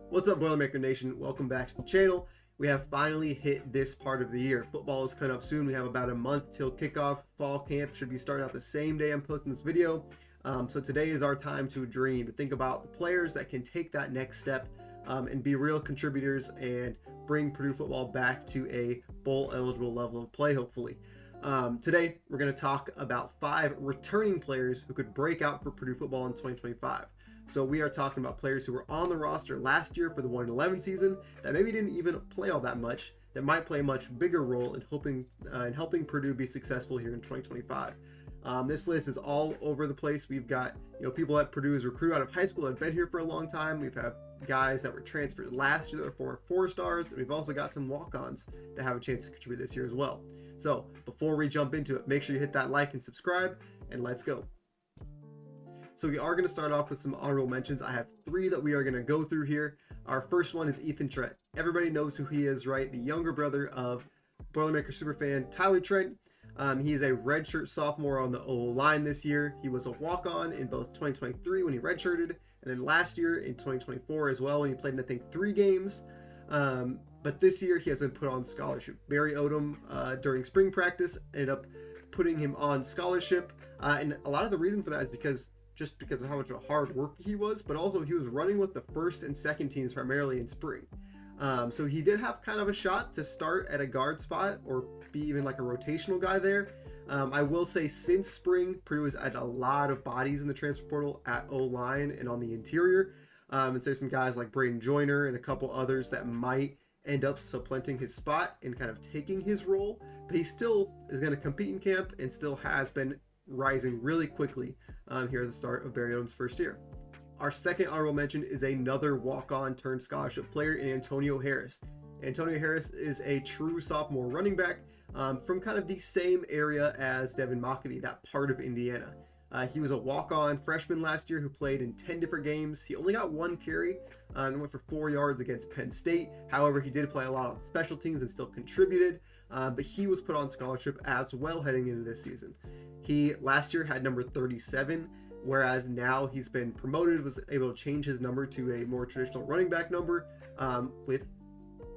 What's up, Boilermaker Nation? Welcome back to the channel. We have finally hit this part of the year. Football is coming up soon. We have about a month till kickoff. Fall camp should be starting out the same day I'm posting this video. So today is our time to dream, to think about the players that can take that next step and be real contributors and bring Purdue football back to a bowl-eligible level of play, hopefully. Today, we're going to talk about 5 returning players who could break out for Purdue football in 2025. So we are talking about players who were on the roster last year for the 1-11 season that maybe didn't even play all that much, that might play a much bigger role in helping Purdue be successful here in 2025. This list is all over the place. We've got people at Purdue as recruit out of high school that have been here for a long time. We've had guys that were transferred last year that were former 4-stars, and we've also got some walk-ons that have a chance to contribute this year as well. So before we jump into it, make sure you hit that like and subscribe, and let's go. So we are going to start off with some honorable mentions. I have 3 that we are going to go through here. Our first one is Ethan Trent. Everybody knows who he is, right? The younger brother of Boilermaker superfan Tyler Trent. He is a redshirt sophomore on the O-line this year. He was a walk-on in both 2023 when he redshirted, and then last year in 2024 as well when he played in, I think, 3 games. But this year he has been put on scholarship. Barry Odom during spring practice ended up putting him on scholarship. And a lot of the reason for that is because of how much of a hard worker he was, but also he was running with the first and second teams primarily in spring. So he did have kind of a shot to start at a guard spot or be even like a rotational guy there. I will say since spring, Purdue has added a lot of bodies in the transfer portal at O-line and on the interior. And so some guys like Braden Joyner and a couple others that might end up supplanting his spot and kind of taking his role. But he still is going to compete in camp and still has been rising really quickly here at the start of Barry Odom's first year. Our second honorable mention is another walk-on turned scholarship player in Antonio Harris. Antonio Harris is a true sophomore running back from kind of the same area as Devin McAfee, that part of Indiana. He was a walk-on freshman last year who played in 10 different games. He only got 1 carry and went for 4 yards against Penn State. However, he did play a lot on special teams and still contributed, but he was put on scholarship as well heading into this season. He last year had number 37, whereas now he's been promoted, was able to change his number to a more traditional running back number with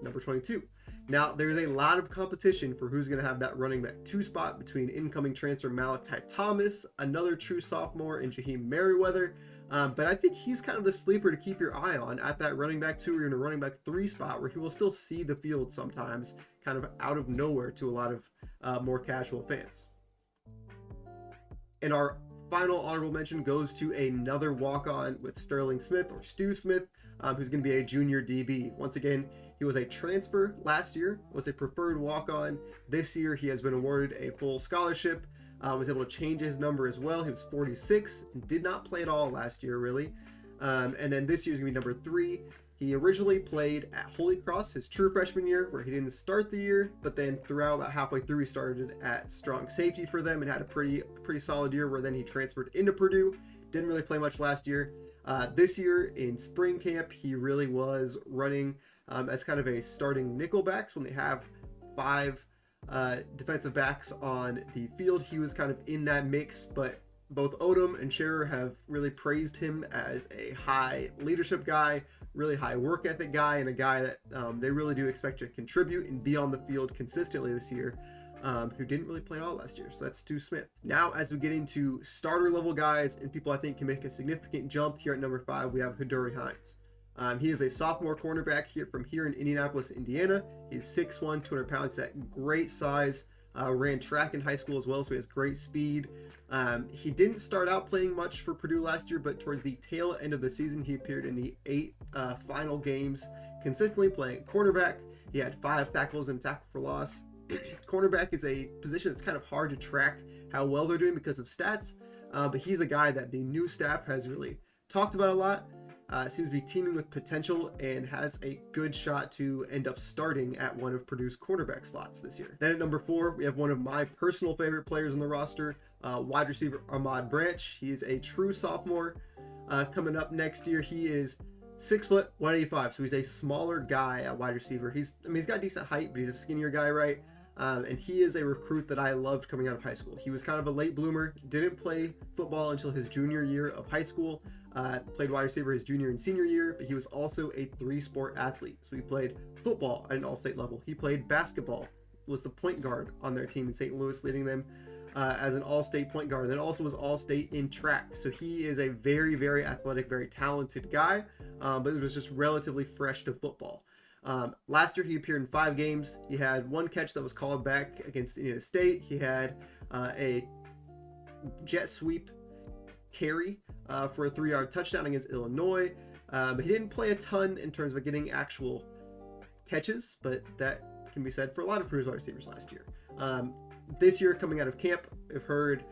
number 22. Now, there's a lot of competition for who's going to have that running back 2 spot between incoming transfer Malachi Thomas, another true sophomore, and Jaheim Merriweather. But I think he's kind of the sleeper to keep your eye on at that running back 2 or in a running back 3 spot where he will still see the field sometimes, kind of out of nowhere to a lot of more casual fans. And our final honorable mention goes to another walk-on with Sterling Smith, or Stu Smith, who's going to be a junior DB. Once again, he was a transfer last year, was a preferred walk-on. This year, he has been awarded a full scholarship, was able to change his number as well. He was 46 and did not play at all last year, really. And then this year's going to be number 3. He originally played at Holy Cross his true freshman year, where he didn't start the year, but then throughout about halfway through, he started at strong safety for them and had a pretty solid year, where then he transferred into Purdue. Didn't really play much last year. This year in spring camp, he really was running as kind of a starting nickelback. So when they have 5 defensive backs on the field, he was kind of in that mix, but both Odom and Scherer have really praised him as a high leadership guy, really high work ethic guy, and a guy that they really do expect to contribute and be on the field consistently this year, who didn't really play at all last year. So that's Stu Smith. Now, as we get into starter level guys and people I think can make a significant jump, here at number 5, we have Hidauri Hines. He is a sophomore cornerback from here in Indianapolis, Indiana. He's 6'1", 200 pounds, that great size. Ran track in high school as well, so he has great speed. He didn't start out playing much for Purdue last year, but towards the tail end of the season, he appeared in the 8 final games, consistently playing cornerback. He had 5 tackles and a tackle for loss. Cornerback is a position that's kind of hard to track how well they're doing because of stats, but he's a guy that the new staff has really talked about a lot. Seems to be teaming with potential and has a good shot to end up starting at one of Purdue's cornerback slots this year. Then at number 4, we have one of my personal favorite players on the roster, wide receiver Ahmad Branch. He is a true sophomore coming up next year. He is 6 foot, 185, so he's a smaller guy at wide receiver. He's got decent height, but he's a skinnier guy, right? And he is a recruit that I loved coming out of high school. He was kind of a late bloomer, didn't play football until his junior year of high school, Played wide receiver his junior and senior year, but he was also a 3-sport athlete. So he played football at an all-state level. He played basketball, was the point guard on their team in St. Louis, leading them as an all-state point guard. Then also was all-state in track. So he is a very, very athletic, very talented guy, but it was just relatively fresh to football. Last year he appeared in 5 games. He had 1 catch that was called back against Indiana State. He had a jet sweep carry for a 3-yard touchdown against Illinois. He didn't play a ton in terms of getting actual catches, but that can be said for a lot of Purdue's wide receivers last year. This year, coming out of camp, I've heard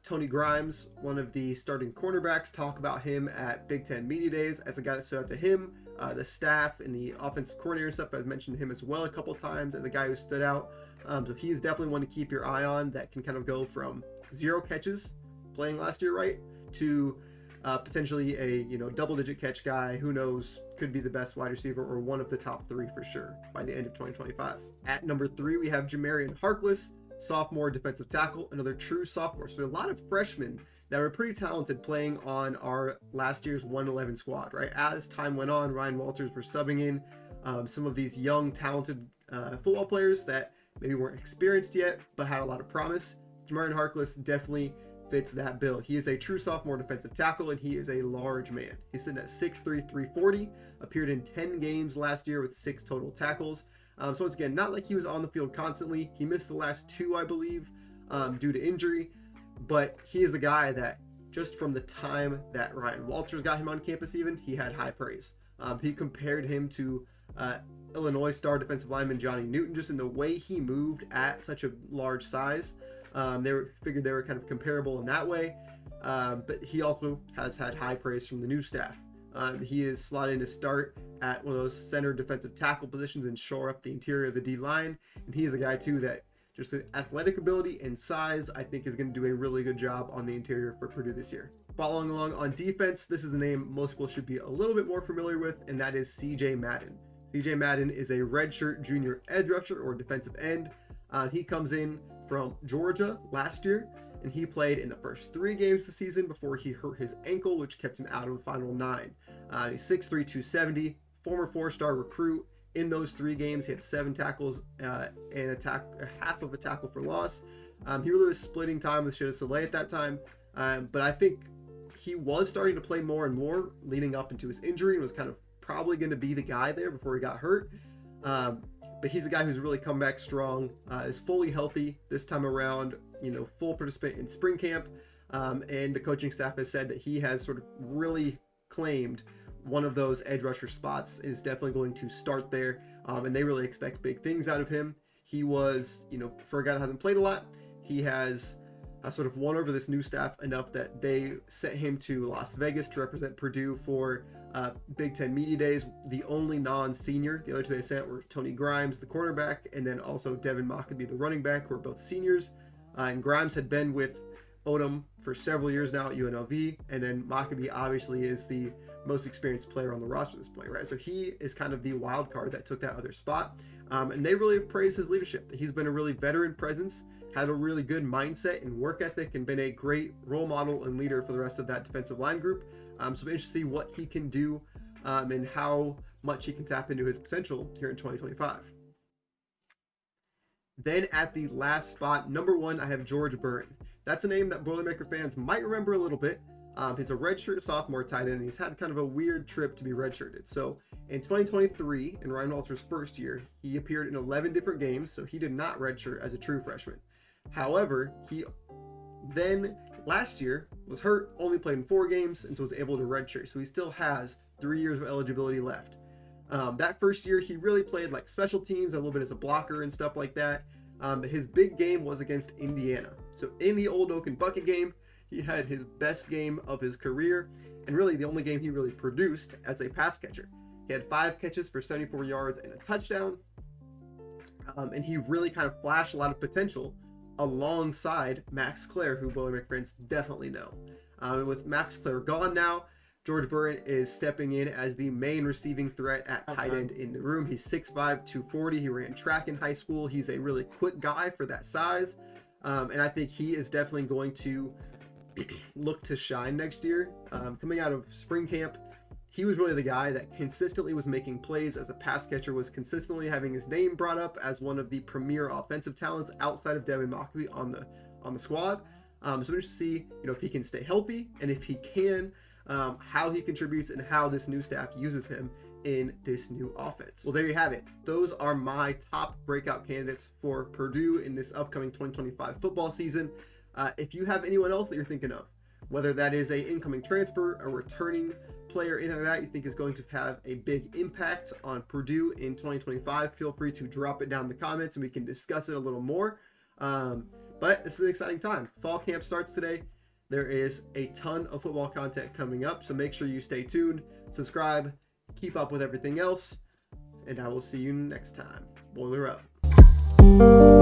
Tony Grimes, one of the starting cornerbacks, talk about him at Big Ten Media Days as a guy that stood out to him. The staff and the offensive coordinator and stuff has mentioned him as well a couple times as a guy who stood out. So he's definitely one to keep your eye on, that can kind of go from 0 catches playing last year, right, to potentially a double-digit catch guy. Who knows? Could be the best wide receiver or one of the top 3 for sure by the end of 2025. At number 3, we have Jamarion Harkless, sophomore defensive tackle, another true sophomore. So a lot of freshmen that were pretty talented playing on our last year's 111 squad, right? As time went on, Ryan Walters were subbing in some of these young, talented football players that maybe weren't experienced yet, but had a lot of promise. Jamarion Harkless definitely fits that bill. He is a true sophomore defensive tackle, and he is a large man. He's sitting at 6'3", 340, appeared in 10 games last year with 6 total tackles. So once again, not like he was on the field constantly. He missed the last 2, I believe, due to injury, but he is a guy that just from the time that Ryan Walters got him on campus even, he had high praise. He compared him to Illinois star defensive lineman Johnny Newton, just in the way he moved at such a large size. Figured they were kind of comparable in that way, but he also has had high praise from the new staff. He is slotted in to start at one of those center defensive tackle positions and shore up the interior of the D line. And he is a guy too that just the athletic ability and size, I think, is going to do a really good job on the interior for Purdue this year. Following along on defense, this is a name most people should be a little bit more familiar with, and that is C.J. Madden. C.J. Madden is a redshirt junior edge rusher or defensive end. He comes in from Georgia last year, and he played in the first 3 games of the season before he hurt his ankle, which kept him out of the final 9. He's 6'3", 270, former 4-star recruit. In those 3 games, he had 7 tackles and half of a tackle for loss. He really was splitting time with Shida Soleil at that time, but I think he was starting to play more and more leading up into his injury and was kind of probably going to be the guy there before he got hurt. But he's a guy who's really come back strong, is fully healthy this time around, full participant in spring camp. And the coaching staff has said that he has sort of really claimed one of those edge rusher spots, is definitely going to start there. And they really expect big things out of him. He was, for a guy that hasn't played a lot, he has sort of won over this new staff enough that they sent him to Las Vegas to represent Purdue for Big Ten Media Days. The only non-senior, the other 2 they sent were Tony Grimes, the quarterback, and then also Devin Mockabee, the running back, who are both seniors. And Grimes had been with Odom for several years now at UNLV, and then Mockabee obviously is the most experienced player on the roster at this point, right? So he is kind of the wild card that took that other spot. And they really have praised his leadership. He's been a really veteran presence, had a really good mindset and work ethic, and been a great role model and leader for the rest of that defensive line group. So I'm interested to see what he can do and how much he can tap into his potential here in 2025. Then at the last spot, number 1, I have George Burhenn. That's a name that Boilermaker fans might remember a little bit. He's a redshirt sophomore tight end, and he's had kind of a weird trip to be redshirted. So in 2023, in Ryan Walters' first year, he appeared in 11 different games, so he did not redshirt as a true freshman. However, he then last year was hurt, only played in 4 games, and so was able to redshirt. So he still has 3 years of eligibility left. That first year, he really played like special teams, a little bit as a blocker and stuff like that. His big game was against Indiana. So in the Old Oak and Bucket game, he had his best game of his career, and really the only game he really produced as a pass catcher. He had 5 catches for 74 yards and a touchdown, and he really kind of flashed a lot of potential alongside Max Clare, who Boilermaker fans definitely know. And with Max Clare gone now, George Burhenn is stepping in as the main receiving threat at tight end in the room. He's 6'5", 240. He ran track in high school. He's a really quick guy for that size. And I think he is definitely going to look to shine next year. Coming out of spring camp, he was really the guy that consistently was making plays as a pass catcher, was consistently having his name brought up as one of the premier offensive talents outside of Devin Mockbee on the squad. So we're just to see, if he can stay healthy, and if he can, how he contributes and how this new staff uses him in this new offense. Well, there you have it. Those are my top breakout candidates for Purdue in this upcoming 2025 football season. If you have anyone else that you're thinking of, whether that is a incoming transfer, a returning player, anything like that you think is going to have a big impact on Purdue in 2025, feel free to drop it down in the comments and we can discuss it a little more. But this is an exciting time. Fall camp starts today. There is a ton of football content coming up, so make sure you stay tuned, subscribe, keep up with everything else, and I will see you next time. Boiler up.